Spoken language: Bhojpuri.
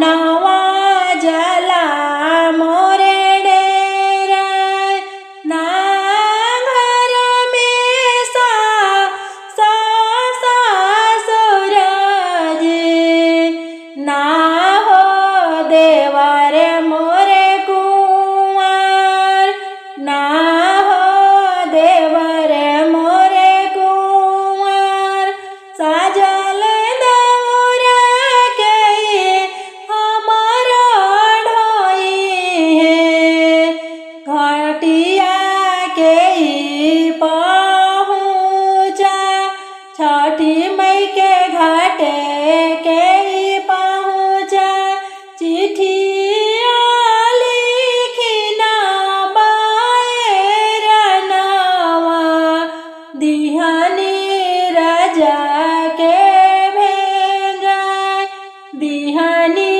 नवा जला मोरे डेरा ना घर में सूरज ना हो देवर मोरे कुंवर ना हो देवर मोरे कुंवर साजल दौरा के हमारा ढोई है घाटिया के पहुँचा छठी मई के घाटे के पहुँचा चिट्ठिया लिखी ना बायरनवा दिहनी राजा के भेजा दिहनी